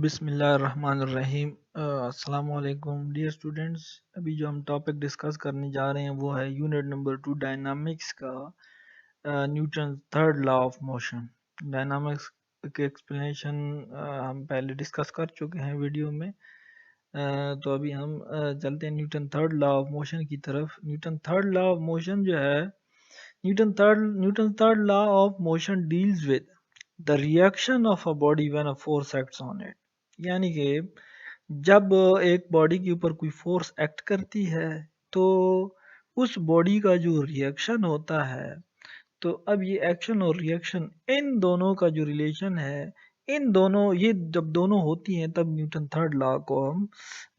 बिस्मिल्लाहिर्रहमानिर्रहीम। अस्सलाम वालेकुम डियर स्टूडेंट्स। अभी जो हम टॉपिक डिस्कस करने जा रहे हैं वो है यूनिट नंबर 2 डायनामिक्स का Newton third law of motion. Dynamics के एक्सप्लेनेशन हम पहले डिस्कस कर चुके हैं वीडियो में। तो अभी हम चलते हैं Newton third law of motion की तरफ। Newton third law of motion जो है, Newton third law of motion deals with the reaction of a body when a force acts on it. यानी कि जब एक बॉडी के ऊपर कोई फोर्स एक्ट करती है तो उस बॉडी का जो रिएक्शन होता है, तो अब ये एक्शन और रिएक्शन इन दोनों का जो रिलेशन है, इन दोनों ये जब दोनों होती हैं तब न्यूटन थर्ड लॉ को हम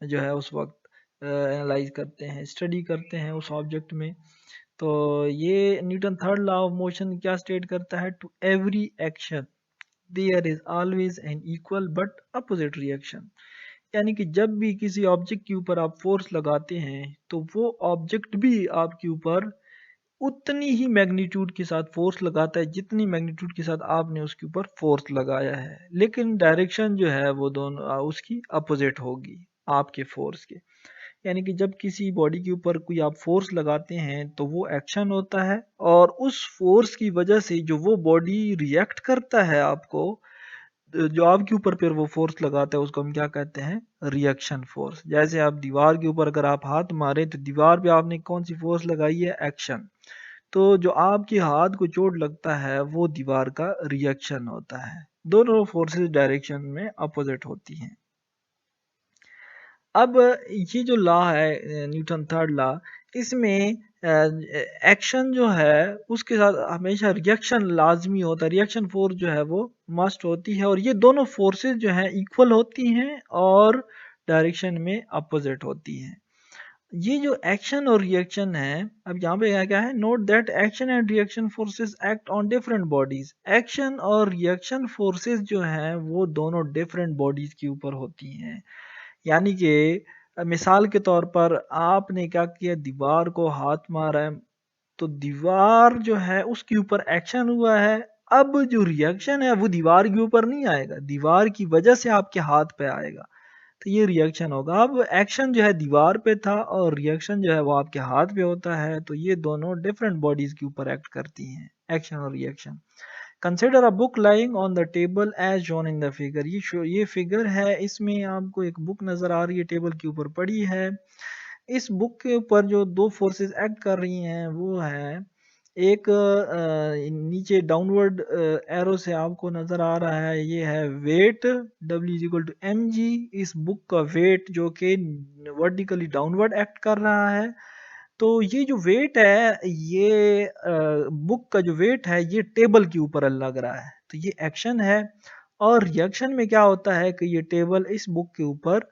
जो है उस वक्त एनालाइज करते हैं, स्टडी करते हैं उस ऑब्जेक्ट में। तो ये Newton third law of motion क्या स्टेट करता है? To every action there is always an equal but opposite reaction. यानी कि जब भी किसी ऑब्जेक्ट के ऊपर आप फोर्स लगाते हैं तो वो ऑब्जेक्ट भी आपके ऊपर उतनी ही मैग्नीट्यूड के साथ फोर्स लगाता है जितनी मैग्नीट्यूड के साथ आपने उसके ऊपर फोर्स लगाया है, लेकिन डायरेक्शन जो है वो दोनों उसकी अपोजिट होगी आपके फोर्स के। यानी कि जब किसी बॉडी के ऊपर कोई आप फोर्स लगाते हैं तो वो एक्शन होता है, और उस फोर्स की वजह से जो वो बॉडी रिएक्ट करता है आपको, जो आपके ऊपर फिर वो फोर्स लगाता है, उसको हम क्या कहते हैं? Reaction force. जैसे आप दीवार के ऊपर अगर आप हाथ मारें तो दीवार पे आपने कौन सी फोर्स लगाई है? एक्शन। तो जो आपके हाथ को चोट लगता है वो दीवार का रिएक्शन होता है। दोनों फोर्सेस डायरेक्शन में अपोजिट होती हैं। अब ये जो लॉ है न्यूटन थर्ड लॉ, इसमें एक्शन जो है उसके साथ हमेशा रिएक्शन लाजमी होता है, रिएक्शन फोर्स जो है वो मस्ट होती है, और ये दोनों फोर्सेस जो हैं इक्वल होती हैं और डायरेक्शन में अपोजिट होती हैं। ये जो एक्शन और रिएक्शन है, अब यहाँ पे क्या है? Note that action and reaction forces act on different bodies. Action और रिएक्शन फोर्सेस जो हैं वो दोनों डिफरेंट बॉडीज के ऊपर होती हैं। यानी कि मिसाल के तौर पर आपने क्या किया? दीवार को हाथ मारा है, तो दीवार जो है उसके ऊपर एक्शन हुआ है। अब जो रिएक्शन है वो दीवार के ऊपर नहीं आएगा, दीवार की वजह से आपके हाथ पे आएगा, तो ये रिएक्शन होगा। अब एक्शन जो है दीवार पे था और रिएक्शन जो है वो आपके हाथ पे होता है, तो ये दोनों डिफरेंट बॉडीज के ऊपर एक्ट करती हैं, एक्शन और reaction. Consider a book lying on the table as shown in the figure. ये फिगर है, इसमें आपको एक बुक नजर आ रही है, टेबल के ऊपर पड़ी है। इस बुक के ऊपर जो दो फोर्सेस एक्ट कर रही हैं वो है, एक नीचे डाउनवर्ड एरो से आपको नजर आ रहा है, ये है weight W is equal to mg। इस बुक का वेट जो कि वर्टिकली डाउनवर्ड एक्ट कर रहा है, तो ये जो वेट है, ये बुक का जो वेट है ये टेबल के ऊपर लग रहा है, तो ये एक्शन है। और रिएक्शन में क्या होता है कि ये टेबल इस बुक के ऊपर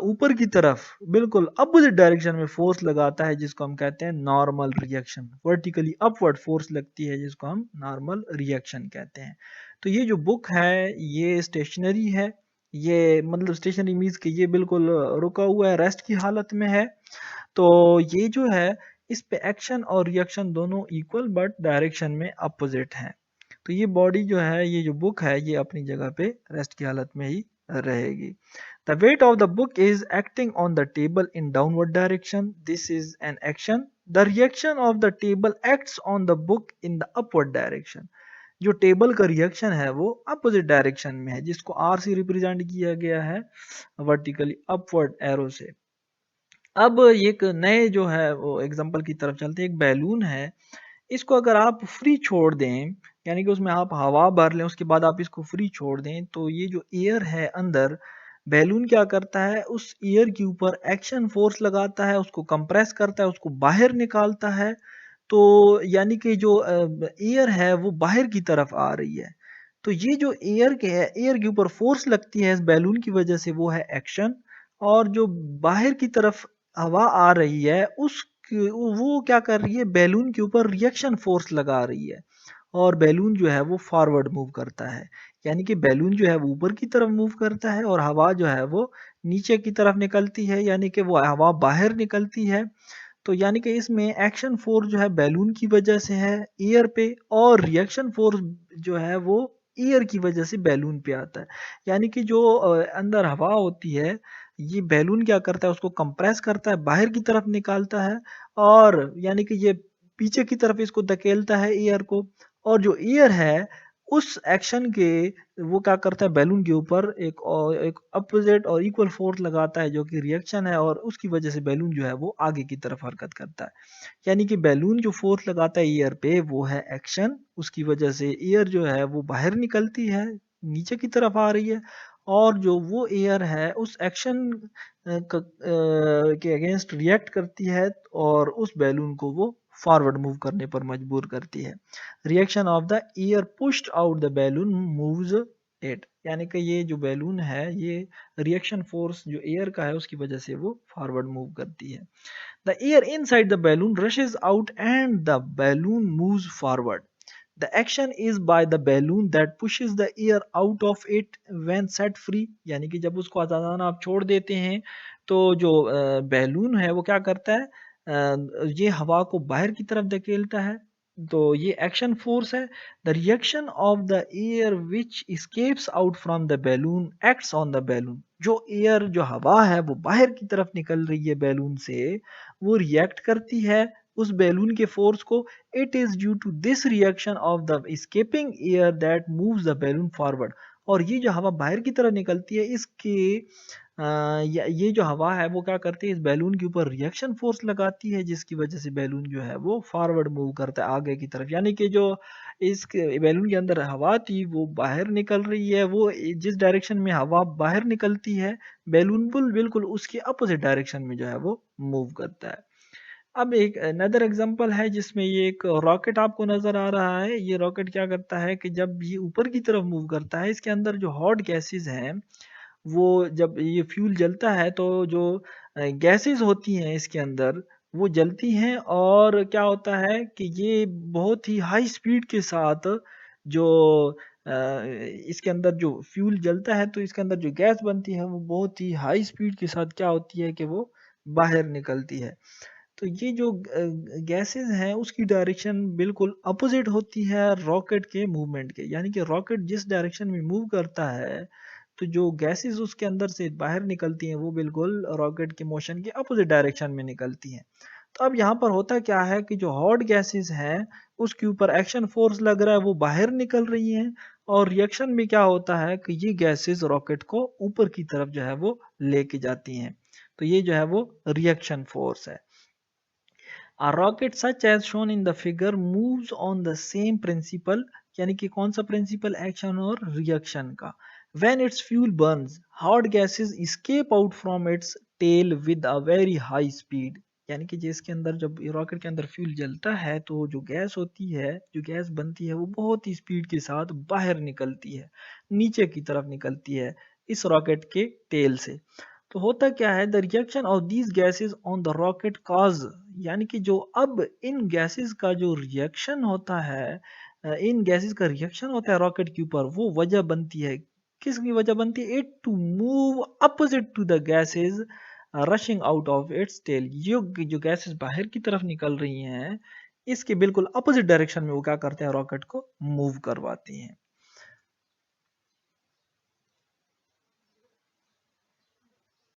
ऊपर की तरफ बिल्कुल अपोजिट डायरेक्शन में फोर्स लगाता है, जिसको हम कहते हैं normal reaction. Vertically upward force लगती है जिसको हम नॉर्मल रिएक्शन कहते हैं। तो ये जो बुक है ये स्टेशनरी है, ये मतलब स्टेशनरी मीन्स कि ये बिल्कुल रुका हुआ है, रेस्ट की हालत में है। तो ये जो है, इस पे एक्शन और रिएक्शन दोनों इक्वल बट डायरेक्शन में अपोजिट हैं। तो ये बॉडी जो है, ये जो बुक है, ये अपनी जगह पे रेस्ट की हालत में ही रहेगी। The weight of the book is acting on the table in downward direction, this is an action. The reaction of the table acts on the book in the upward direction. जो table का reaction है वो opposite direction में है, जिसको are से represent किया गया है वर्टिकली अपवर्ड एरो से। अब एक नए जो है वो एग्जांपल की तरफ चलते हैं। एक बैलून है, इसको अगर आप फ्री छोड़ दें, यानी कि उसमें आप हवा भर लें, उसके बाद आप इसको फ्री छोड़ दें, तो ये जो एयर है अंदर, बैलून क्या करता है? उस एयर के ऊपर एक्शन फोर्स लगाता है, उसको कंप्रेस करता है, उसको बाहर निकालता है। तो यानी कि जो एयर है वो बाहर की तरफ आ रही है। तो ये जो एयर के है, एयर के ऊपर फोर्स लगती है इस बैलून की वजह से, वो है एक्शन। और जो बाहर की तरफ हवा आ रही है उस वो क्या कर रही है? बैलून के ऊपर रिएक्शन फोर्स लगा रही है, और बैलून जो है वो फॉरवर्ड मूव करता है। यानी कि बैलून जो है वो ऊपर की तरफ मूव करता है और हवा जो है वो नीचे की तरफ निकलती है, यानी कि वो हवा बाहर निकलती है। तो यानी कि इसमें एक्शन फोर्स जो है बैलून की वजह से है एयर पे, और रिएक्शन फोर्स जो है वो एयर की वजह से बैलून पे आता है। यानी कि जो अंदर हवा होती है, ये बैलून क्या करता है, उसको कंप्रेस करता है, बाहर की तरफ निकालता है, और यानी कि ये पीछे की तरफ इसको धकेलता है एयर को। और जो एयर है उस एक्शन के, वो क्या करता है, बैलून के ऊपर एक अपोजिट और इक्वल फोर्स लगाता है जो कि रिएक्शन है, और उसकी वजह से बैलून जो है वो आगे की तरफ हरकत करता है। यानी कि बैलून जो फोर्स लगाता है एयर पे वो है एक्शन, उसकी वजह से एयर जो है वो बाहर निकलती है, नीचे की तरफ आ रही है, और जो वो एयर है उस एक्शन के अगेंस्ट रिएक्ट करती है, और उस बैलून को वो फॉरवर्ड मूव करने पर मजबूर करती है। Reaction of the air pushed out the balloon moves it. यानी कि ये जो बैलून है, ये रिएक्शन फोर्स जो एयर का है उसकी वजह से वो फॉरवर्ड मूव करती है। The air inside the balloon rushes out and the balloon moves forward. The action is by the balloon that pushes the air out of it when set free. यानी कि जब उसको आजादान आप छोड़ देते हैं तो जो बैलून है वो क्या करता है, ये हवा को बाहर की तरफ धकेलता है। तो ये एक्शन फोर्स है। The reaction of the air which escapes out from the balloon acts on the balloon. जो एयर जो हवा है वो बाहर की तरफ निकल रही है बैलून से, वो रिएक्ट करती है उस बैलून के फोर्स को। It is due to this reaction of the escaping air that moves the balloon forward. और ये जो हवा बाहर की तरफ निकलती है, इसके ये जो हवा है वो क्या करती है, इस बैलून के ऊपर रिएक्शन फोर्स लगाती है, जिसकी वजह से बैलून जो है वो फॉरवर्ड मूव करता है आगे की तरफ। यानी कि जो इस बैलून के अंदर हवा थी वो बाहर निकल रही है, वो जिस डायरेक्शन में हवा बाहर निकलती है, बैलून बिल्कुल उसके अपोजिट डायरेक्शन में जो है वो मूव करता है। अब एक अनदर एग्जांपल है जिसमें ये एक रॉकेट आपको नजर आ रहा है। ये रॉकेट क्या करता है कि जब ये ऊपर की तरफ मूव करता है, इसके अंदर जो हॉट गैसेस हैं, वो जब ये फ्यूल जलता है तो जो गैसेस होती हैं इसके अंदर वो जलती हैं, और क्या होता है कि ये बहुत ही हाई स्पीड के साथ जो इसके अंदर जो फ्यूल जलता है तो इसके अंदर जो गैस बनती है वो बहुत ही हाई स्पीड के साथ क्या होती है कि वो बाहर निकलती है। तो ये जो गैसेस हैं उसकी डायरेक्शन बिल्कुल अपोजिट होती है रॉकेट के मूवमेंट के। यानी कि रॉकेट जिस डायरेक्शन में मूव करता है, तो जो गैसेस उसके अंदर से बाहर निकलती हैं वो बिल्कुल रॉकेट के मोशन के अपोजिट डायरेक्शन में निकलती हैं। तो अब यहाँ पर होता क्या है कि जो हॉट गैसेस हैं उसके ऊपर एक्शन फोर्स लग रहा है, वो बाहर निकल रही हैं, और रिएक्शन में क्या होता है कि ये गैसेस रॉकेट को ऊपर की तरफ जो है वो लेके जाती हैं। तो ये जो है वो रिएक्शन फोर्स है। A rocket such as shown in the figure moves on the same principle। यानी कि कौन सा प्रिंसिपल, एक्शन और रिएक्शन का। When its fuel burns, hot gases escape out from its tail with a very high speed। यानी कि जिसके अंदर जब रॉकेट के अंदर फ्यूल जलता है तो जो गैस होती है, जो गैस बनती है वो बहुत ही स्पीड के साथ बाहर निकलती है, नीचे की तरफ निकलती है इस रॉकेट के टेल से। तो होता क्या है, the reaction of these gases on the rocket cause. यानी कि जो अब इन गैसेस का जो रिएक्शन होता है, इन गैसेस का रिएक्शन होता है रॉकेट के ऊपर, वो वजह बनती है। किसकी वजह बनती है? It to move opposite to the gases rushing out of its tail. जो गैसेस बाहर की तरफ निकल रही हैं, इसके बिल्कुल अपोजिट डायरेक्शन में वो क्या करते हैं, रॉकेट को मूव करवाती हैं।